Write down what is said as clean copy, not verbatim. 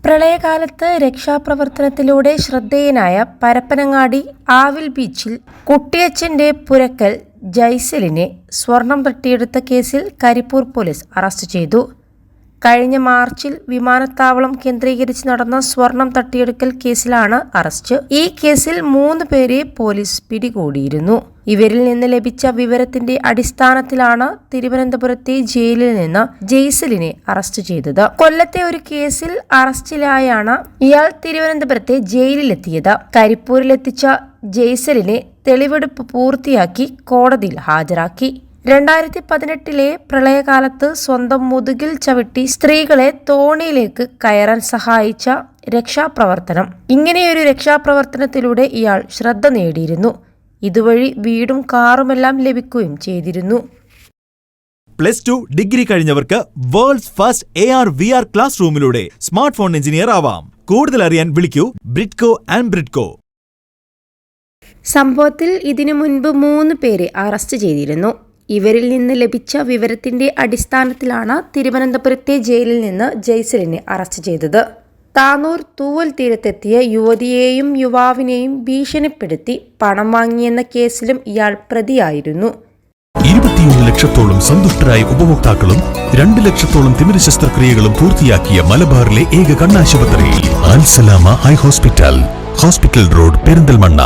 പ്രളയകാലത്ത് രക്ഷാപ്രവർത്തനത്തിലൂടെ ശ്രദ്ധേയനായ പരപ്പനങ്ങാടി ആവിൽ ബീച്ചിൽ കുട്ടിയച്ചന്റെ പുരക്കൽ ജയ്സലിനെ സ്വർണം തട്ടിയെടുത്ത കേസിൽ കരിപ്പൂർ പോലീസ് അറസ്റ്റ് ചെയ്തു. കഴിഞ്ഞ മാർച്ചിൽ വിമാനത്താവളം കേന്ദ്രീകരിച്ച് നടന്ന സ്വർണം തട്ടിയെടുക്കൽ കേസിലാണ് അറസ്റ്റ്. ഈ കേസിൽ 3 പേരെ പോലീസ് പിടികൂടിയിരുന്നു. ഇവരിൽ നിന്ന് ലഭിച്ച വിവരത്തിന്റെ അടിസ്ഥാനത്തിലാണ് തിരുവനന്തപുരത്തെ ജയിലിൽ നിന്ന് ജയ്സലിനെ അറസ്റ്റ് ചെയ്തത്. കൊല്ലത്തെ ഒരു കേസിൽ അറസ്റ്റിലായാണ് ഇയാൾ തിരുവനന്തപുരത്തെ ജയിലിലെത്തിയത്. കരിപ്പൂരിലെത്തിച്ച ജയ്സലിനെ തെളിവെടുപ്പ് പൂർത്തിയാക്കി കോടതിയിൽ ഹാജരാക്കി. 2018 പ്രളയകാലത്ത് സ്വന്തം മുതുകിൽ ചവിട്ടി സ്ത്രീകളെ തോണിയിലേക്ക് കയറാൻ സഹായിച്ച രക്ഷാപ്രവർത്തനം. ഇങ്ങനെയൊരു രക്ഷാപ്രവർത്തനത്തിലൂടെ ഇയാൾ ശ്രദ്ധ നേടിയിരുന്നു. ഇതുവഴി വീടും കാറുമെല്ലാം ലഭിക്കുകയും ചെയ്തിരുന്നു. +2 ഡിഗ്രി കഴിഞ്ഞവർക്ക് വേൾഡ്സ് ഫസ്റ്റ് AR/VR ക്ലാസ് റൂമിലൂടെ സ്മാർട്ട് ഫോൺ എഞ്ചിനീയർ ആവാം. കൂടുതൽ അറിയാൻ വിളിക്കൂ ബ്രിഡ്കോ ആൻഡ് ബ്രിഡ്കോ. സംഭവത്തിൽ ഇതിനു മുൻപ് 3 പേരെ അറസ്റ്റ് ചെയ്തിരുന്നു. ഇവരിൽ നിന്ന് ലഭിച്ച വിവരത്തിന്റെ അടിസ്ഥാനത്തിലാണ് തിരുവനന്തപുരത്തെ ജയിലിൽ നിന്ന് ജയ്സലിനെ അറസ്റ്റ് ചെയ്തത്. താനൂർ തൂവൽ തീരത്തെത്തിയ യുവതിയെയും യുവാവിനെയും ഭീഷണിപ്പെടുത്തി പണം വാങ്ങിയെന്ന കേസിലും ഇയാൾ പ്രതിയായിരുന്നു. 21 ലക്ഷത്തോളം സന്തുഷ്ടരായ ഉപഭോക്താക്കളും 2 ലക്ഷത്തോളം തിമിര ശസ്ത്രക്രിയകളും പൂർത്തിയാക്കിയ മലബാറിലെ ഏക കണ്ണാശുപത്രി അൽ സലാമ ഹൈ ഹോസ്പിറ്റൽ റോഡ് പെരിന്തൽമണ്ണ.